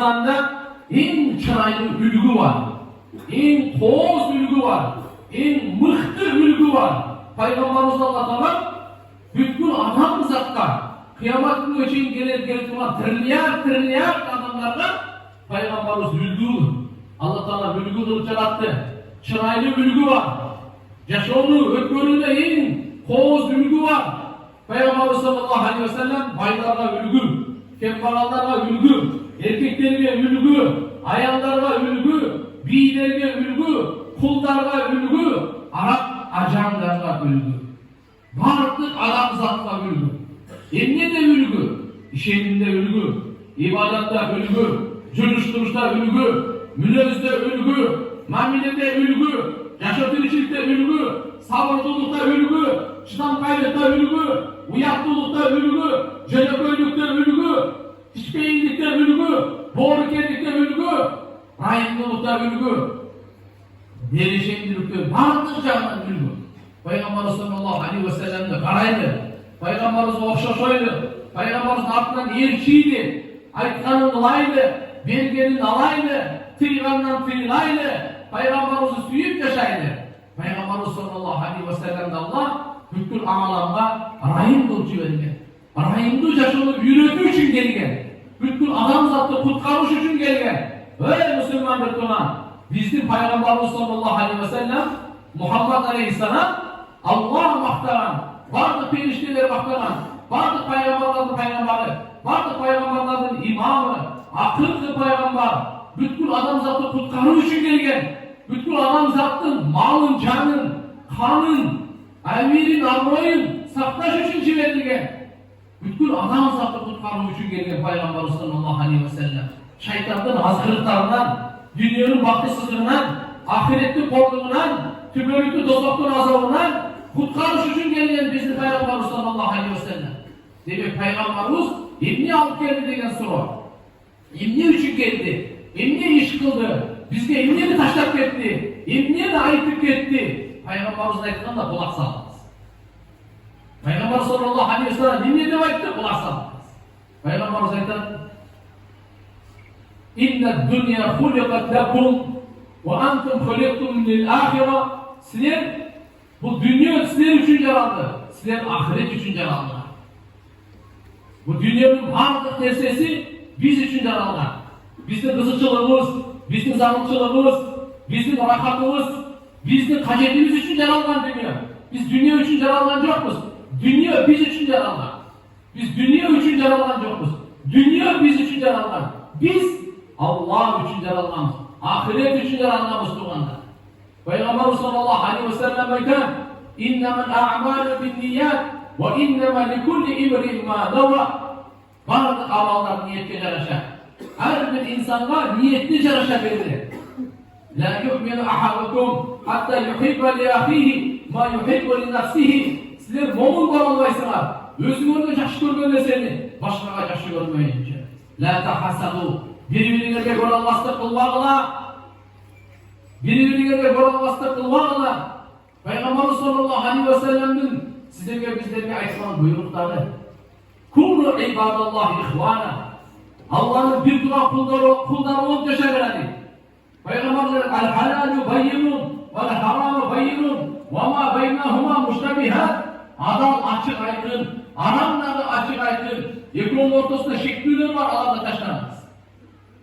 İslam'da en çıraylı ülgü var. En toz ülgü var. En mıhtı ülgü var. Peygamberimiz Allah Teala bütün adam zatlar kıyamet günü için gelir olan trilyar adamlarla Peygamberimiz ülgü. Allah Teala ülgü kılıp yarattı. Çıraylı ülgü var. Yaşamlı, ötgöründe en toz ülgü var. Peygamberimiz sallallahu aleyhi ve sellem baylarla ülgü, kembalallarla ülgü, erkeklerine ülgü, ayallarla ülgü, beylerine ülgü, kullarla ülgü, Arap ajanlarla ülgü. Varlık adam zatla ülgü. Emne de ülgü, işeminde ülgü, ibadatta ülgü, cürüştürüşte ülgü, münezde ülgü, mamilede ülgü, yaşatılışlıkta ülgü, sabırlılıkta ülgü, çıtankaylıkta ülgü, uyaklılıkta ülgü, jönököylükte ülgü, işbeyinlikte ülgü, boğrukenlikte ülgü, rahimlılıkta ülgü, derişendilikte varlık canlı ülgü. Peygamberimiz sallallahu aleyhi ve sellem de karaydı. Peygamberimiz okşaşoydu. Peygamberimiz ardından erkiydi. Aytkanın ılaydı, belgenin alaydı, tıygandan tıylaydı. Peygamberimizi suyup yaşaydı. Peygamberimiz sallallahu aleyhi ve sellem de Allah bütün alamda rahim kılıcı vergen. Rahimli yaşını yürütü için gelgen. Bütün adam zatı kutkarış için gelgen. Öyle Müslüman bir tunan. Bizim Peygamberimiz sallallahu aleyhi ve sellem Muhammed Aleyhisselam Allah maktaran, vardı perişteleri maktaran, vardı peygamberlerin peygamberi, vardı peygamberlerin imamı, akıllı peygamber, bütün adam zatı kutkarı için gelgen, bütün adam zatın malın, canın, kanın, emirin, amroyun, saktaş için verilgen, bütün adam zatı kutkarı için gelgen Peygamber sallallahu aleyhi ve sellem, şeytanın hazırlıklarından, dünyanın baktısızlığından, ahirette korkumundan, tümörlükte dozoktur azabından kutkarış için gelgen bizim Peygamberimiz sallallahu aleyhi ve sellem. Demek Peygamberimiz emni alıp geldi degen soru. Emni için geldi, emni iş kıldı, bizge emni mi taşlap gitti, emni mi ayıtıp gitti. Peygamberimiz aytıkan da kulak salmaz. Peygamber sallallahu aleyhi ve sellem emni de ayıttı, kulak salmaz. Peygamberimiz aytıkan İnne dünya hulikat lekum ve antum huliktum lil ahire. Sizler bu dünya sizler için yarandı. Sizler ahiret için yarandı. Bu dünyanın varlık nesnesi biz için yarandı. Bizim kızıkçılığımız, bizim zarılçılığımız, bizim rahatımız, bizim kaçetimiz için yaranan dünya. Biz dünya için yaranan yokuz. Dünya biz için yaranan. Biz dünya için yaranan yokuz. Dünya biz için yaranan. Biz Allah için yaralanmamız, ahiret için yaralanmamız tuğanda. Peygamberimiz sallallahu aleyhi ve sellem aytan İnnemel a'malu bin niyat ve inneme likulli imrin ma dava. Bazı amallar niyetli yaraşa. Her bir insana niyetli yaraşa verilir. La yu'minu ahadukum hatta yuhibbe li ahihi ma yuhibbe li nafsihi. Sizler momun var olmaysınlar. Özünüzü yaxşı görmesini başkaga yaxşı görmeyince. La tahasadu. Birbirine görülmezlik kılmakla, birbirine görülmezlik kılmakla, Peygamber sallallahu aleyhi ve sellem'in size ve bizlerine aytılan buyrukları, Kulu ibadallah ihvana, Allah'ın bir durak kulları olup yaşayabildi. Peygamber el-halalu bayyinun, vel-haramu bayyinun, ve ma beynahuma muştabihat, adam açık aykın, aramları açık aykın, yekûnun ortasında şekliler var, Allah'da taşlanmaz.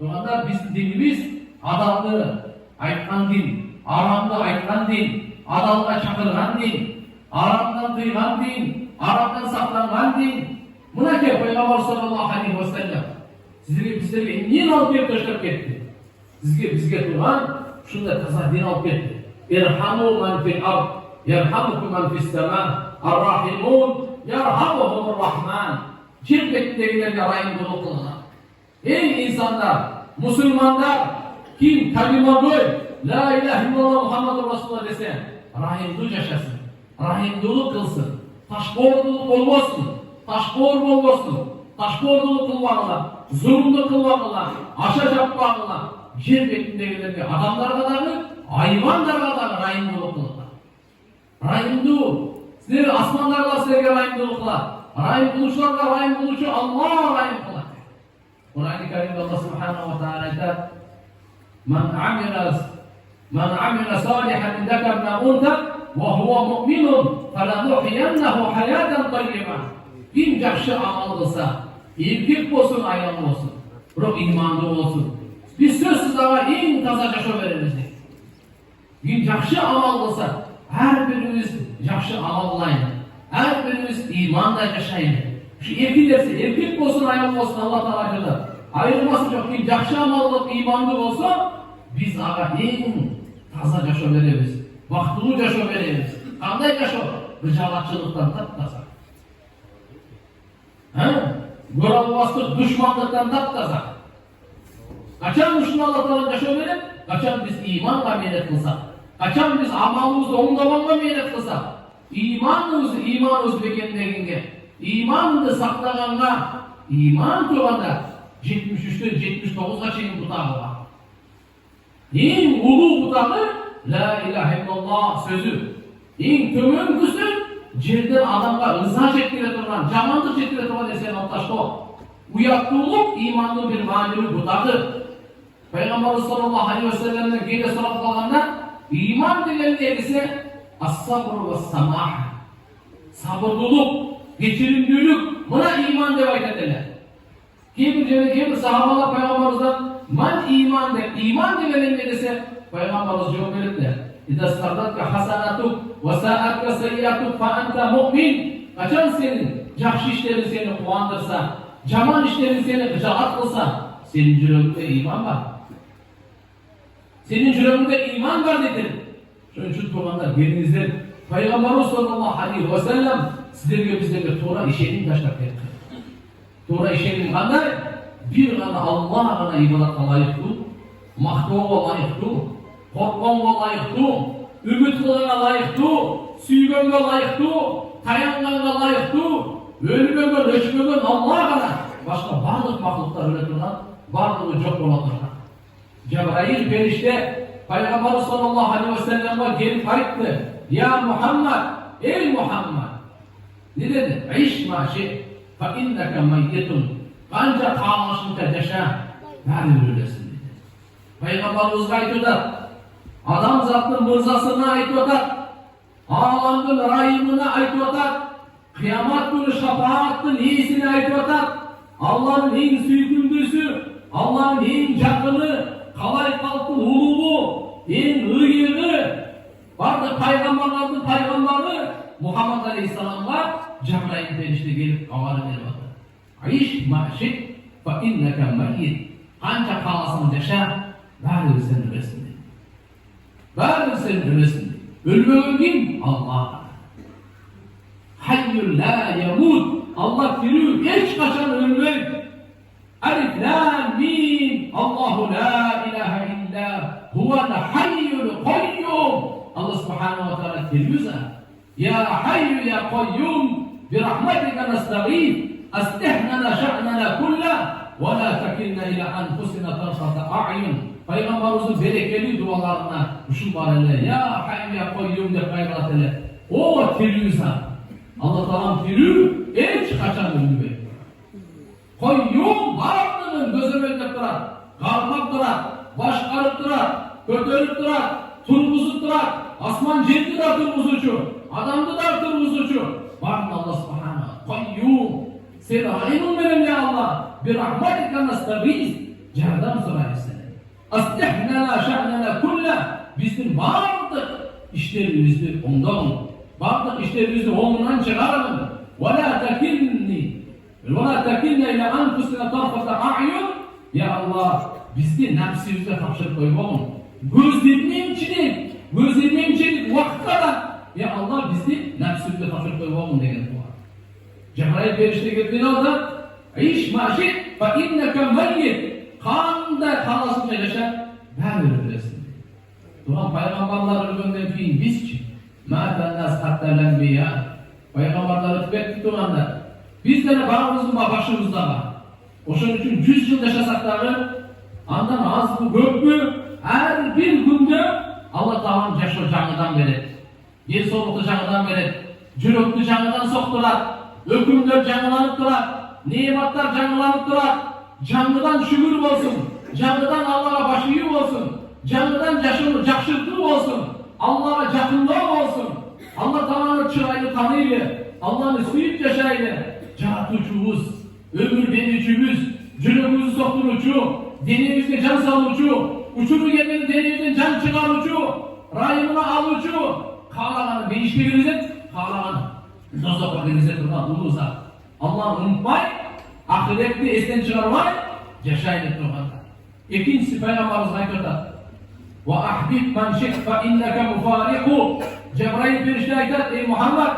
Doğanda bizim dinimiz adallı aytkan din, aramda aytkan din, adalga çakırgan din, aramdan duygan din, aramdan saklangan din. Buna ki Peygamber sallallahu aleyhi ve sellem sizlere bizlerle niye alıp gelip taşlap gitti? Bizge durgan şunda taza din alıp gitti. İrhamu man fil ard, yerhamukum man fis sema, ar-rahimun, yerhamuhumur rahman. Cennetindekilerle rahim dolu kılına. Ey insanlar, Müslümanlar, kim kalima koy, la ilahe illallah Muhammedur Resulullah dese, rahimdul yaşasın, rahimduluk kılsın, taşboğurduluk olmasın, taşboğur olmasın, taşboğurduluk kılmakla, zulümlü kılmakla, aşağı yapmakla, yer betindekilerine adamlar kadarını, hayvanlar kadarını rahimduluk kılmakla. Rahimdul, sizleri asmanlarla sizlerine rahimdulukla, rahimduluşlarla rahimduluşu Allah rahim kılmakla. Kur'an-ı Kerim'de Allah Subhanahu ve Teala ayet: "Men amila salihan min zakarin aw unsa ve huve mu'minun felenuhyiyennehu hayaten tayyiba." Kim yaxşı amal kılsa, erkek olsun, ayol olsun, ruh imanlı olsun. Biz sözsüz ama en taza yaşa veririz. Kim yaxşı amal kılsa, her birimiz yaxşı amal kılayın. Her birimiz imanla yaşayın. Şu erkek olsun, ayol olsun, Allah Teala ayırdı. Ayrılması yok. Kim yaxşı amal kılıp imanlı olsa, biz ağa en taza yaşa veririz. Vaktılı yaşa veririz. Kanday yaşa? Rıcalatçılıktan taptaza. Goralbastık, düşmanlıktan taptaza. Kaçan Müslümanlıktan yaşa verip, kaçan biz imanla meylet kılsak, kaçan biz amalımızda onlamanla meylet kılsak, imanımızı bekenlerine, imanını saklağanla, iman tuğanda 73'ten 79'a şeyin butağı var. En ulu butağı La ilahe illallah sözü. En kömünküsü cerden adamga ıza çektire turgan, jamanlık çektire turgan desen altaşko. Uyaklılık imanlı bir manevi butağı. Peygamberimiz sallallahu aleyhi ve sellem'den gece sorup kalganda iman degen negisi as-sabr ve samah. Sabırlılık, geçirimlilik, buna iman dep aytadilar. Kemir sahabalar Peygamberimizden iman degen ne dese Peygamberimiz cevap verirdi. İza sardatka hasanatuk ve sa'atka sayyiatuk fa ente mu'min. Kaçan senin yaxşı işlerin seni kuvandırsa, jaman işlerin seni gıcaat kılsa, senin yüreğinde iman var. Senin yüreğinde iman var dedir. Şunun için tuğanlar birinizden Peygamberimiz sallallahu aleyhi ve sellem sizlerge bizlerge Tora işenin taşlap verdi. Tora işenin kanday bir gana Allah'a gana ibadatla layıktı, maktuğa layıktı, korkmanğa layıktı, ümit kılına layıktı, süygenге layıktı, tayanganğa layıktı, ölmegen, öçmegen Allah'a gana başka barlık mahluklar üretirler, barlığı çok olanlarlar. Cebrail perişte Peygamber sallallahu aleyhi ve sellem'e gelip ayıttı. Ya Muhammed, ey Muhammed. Ne dedi? İş maşi fe inneke meyyetun. Ancak kalmışınca yaşa, nerede ölesin dedi. Peygamberimiz ayıttı. Adam zatının mırzasına ayıttı. Ağlandın rahimine ayıttı. Kıyamet günü şafaattın iyisini ayıttı. Allah'ın en süykündüsü, Allah'ın en yakını, kalay kalkın uluğu, en ıyığı, vardı peygamberlerin peygamberi Muhammed Aleyhisselam'a Cebrail perişte gelip kavarı veriyordu. İş maşik fe inneke meyyit. Ancak kalasın yaşa, ver sen ölesin dedi. Ver sen ölesin dedi. Ölmüyor kim? Allah. Hayyul la yamut. Allah diriyor, hiç kaçan ölmüyor. Alif lam mim. Allahu la ilahe illa huvel hayyul kayyum. Allah subhanahu wa ta'ala diriyor. Ya hayyu ya kayyum bi rahmetike nestağîth. Aslihna şa'nana kulla ve la tekilna ila anfusina tarfata a'yun. Peygamberimizin berekeli dualarına şu barelle ya hayyu ya kayyum de kayratele. O diriyor. Allah Teala diriyor, hiç kaçan ölmüyor. Kayyum varlığının gözlemelde durar, kalkıp durar, başkarıp durar, kötörüp durar, turmuzup durar, asman ciddi de turmuzucu, adamdı da turmuzucu. Var mı Allah subhanahu? Kayyum. Sen aynı benim ya Allah. Bir rahmetike nestağîth. Cerdan sorayım seni. Aslihna şa'nana kulla. Bizim vardık işlerimizi ondan. Vardık işlerimizi ondan çıkaralım. Ve la tekilni. وَلَا تَكِلْنَا اِلَى أَنْفُسِنَا طَرْفَةَ اَعْيُنْ. Ya Allah, bizi nefsimize kapşırıp koyalım. Gözlemeyimçilik vakıtlara. Ya Allah, bizi nefsimize kapşırıp koyalım degen dua. Cebrail perişte geldiğinde orada İş maşik fe inneke meyyit. Kanda kalasınca yaşa, ben ölesin. Duran peygamberler ölümünden keyin biz ki مَاَتَ النَّاسْ حَتَّى الْاَنْبِيَا. Peygamberler tüketti duranda bizlere bağımızın başımızda var. O için 100 yıl yaşasak dahi andan az mı gök mü her bir günde Allah Teala'nın yaşa canlıdan verir. Bir soluklu canlıdan verir. Cürüklü canlıdan soktular. Ökümler canlılanıp durar. Nimetler canlılanıp durar. canlıdan şükür olsun, canlıdan Allah'a başı iyi olsun, canlıdan jakşılıklı olsun, Allah'a jakınlığı olsun, Allah Teala'nın çırayını tanıyla, Allah'ını suyup yaşayla, caratıcımız, ömür vericimiz, cünümüzü sokturucu, denizde can salıcı, uçuru gelmedi denizden can çıkarıcı, rayımını alıcı, kağlaganı değiştirinizin, kağlaganı dozakla denize durma uluza. Allah'ı unutmayın, ahiretli esten çıkarmayın, yaşayın et durmanda. İkincisi Peygamberimiz ayetinde ve ahbib men şek fe inneke mufariku. Cebrail perişte ayetler, ey Muhammed,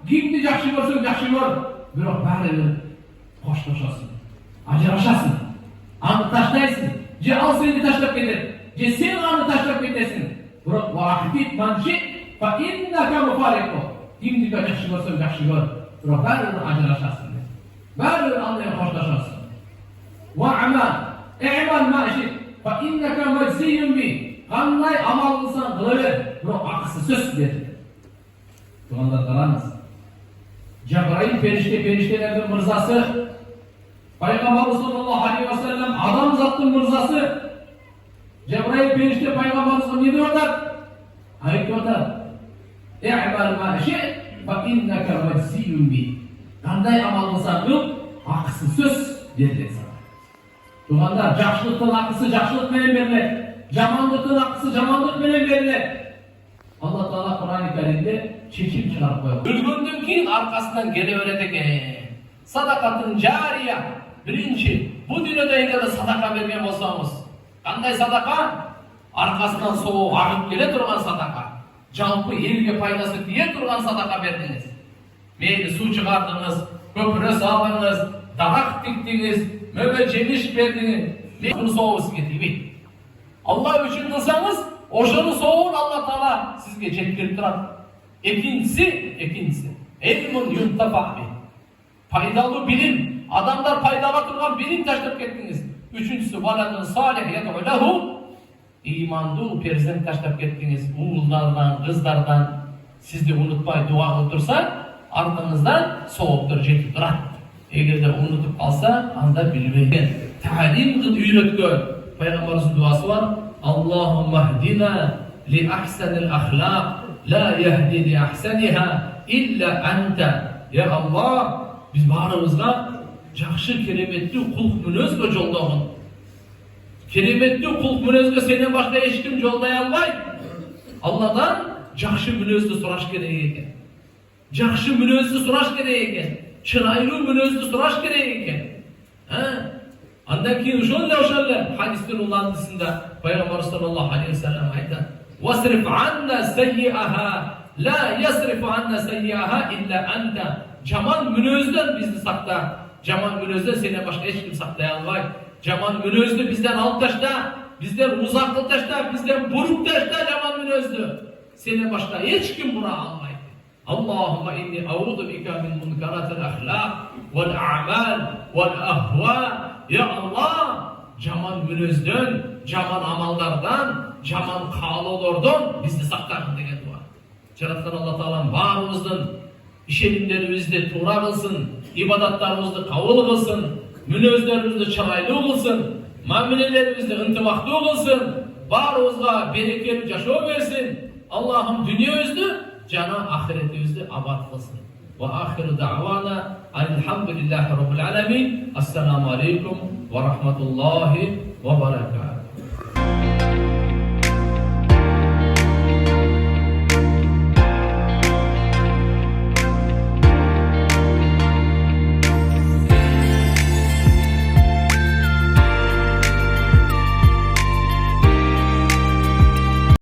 kimdi jakşı görsün, jakşı gör. Biroq bari hoşlaşasın, ajraşasın, anı taşlaysın. Je al seni taşlap keter, je sen anı taşlap ketesin. Biroq ve ahbib men şek fe inneke mufariku. Kimdi jakşı görsün, jakşı gör. Biroq bari ajraşasın. Bari Allah'a hoşlaşasın. Ve amal, i'mal ma şek fe inneke mecziyyun bi. Qanday amal qilsan qilaver, biroq aqlsiz so'z dedi. Tuğanlar qaramız. Cebrail periştelerden mırzası, Peygamber sallallahu aleyhi ve sellem adam zattın mırzası. Cebrail perişte Peygamberimiz ne diyorlar? Ayet diyorlar. İ'mal ma şi't fe inneke mecziyyun bi. Qanday amal qilsan qil, aqlsiz so'z dedi sana. Tuğanlar jakşılıktan aqlsiz jakşılık bilen berilir. Jamanlıkın hakkısı jamanlık bilen verilir. Allah Teala Kur'an-ı Kerim'de çekim çıkarıp koyuyor. Ülgündün ki arkasından geleveredek sadakatın cariye. Birinci, bu dünyada sadaka vergen olsanız. Kanday sadaka? Arkasından soğuk ağıp gele durgan sadaka. Jalpı elge paydası diye durgan sadaka verdiniz. Meyli su çıkardınız, köpüre saldınız, darak diktiniz, möbe cemiş verdiniz. Bunu soğuk getirmeyin. Allah için kılsanız, oşanın soğuğun Allah Teala sizge çektirip durar. İkincisi, ilmun yuntafa bi. Faydalı bilim, adamlar faydala durgan bilim taşlayıp kettiniz. Üçüncüsü, valadın salih yed'u lehu. İmanlı perzent taşlayıp kettiniz. Oğullardan, kızlardan, siz de unutmayın, dua kılıp dursa, ardınızdan soğuktur, jetip durar. Eğer de unutup kalsa, anda bilmeyin. Talim kıl üyretgör. Peygamberimizin duası var. Allahümme hdina li ahsenil ahlak la yehdi li ahseniha illa ente. Ya Allah, biz barımızga jakşı keremetli kulk münözgö joldagın. Keremetli kulk münözgö senden başka hiç kim jolday almay. Allah'dan jakşı münözgö soraş gerek eken. Jakşı münözgö soraş gerek eken. Çıraylı münözgö soraş gerek eken. Andan keyin o'shanlar hadisning ulandisida Payg'ambar sallallohu alayhi vasallam aytadi: "Wasrif anna sayyi'aha la yasrifu anna sayyi'aha illa anta." Jaman münözden bizni saqla. Jaman münözden senden başka hiç kim saqlay olmaydi. Jaman münözni bizden alıp taşla, bizden uzak qilib taşla, bizden burup taşla jaman münözni. Senden başka hiç kim buna almaydi. Allahumma inni a'udhu bika min munkaratil ahlak vel a'mal vel ahwa. Ya Allah, jaman münözden, jaman amallardan, jaman kağlalardan bizni sakların degan dua. Yaratgan Allah Teala'nın barımızdan işelimlerimizde tuğra kılsın, ibadatlarımızda kabul kılsın, münözlerimizde çıraylı kılsın, muamelelerimizde ıntımaklı kılsın, barımızga bereketli yaşam versin. Allah'ım dünyamızda, cana ahiretimizde abad kılsın. Ve ahiru da'vana elhamdülillahi rabbil alemin. Esselamu aleyküm ve rahmetullahi ve berekatuhu.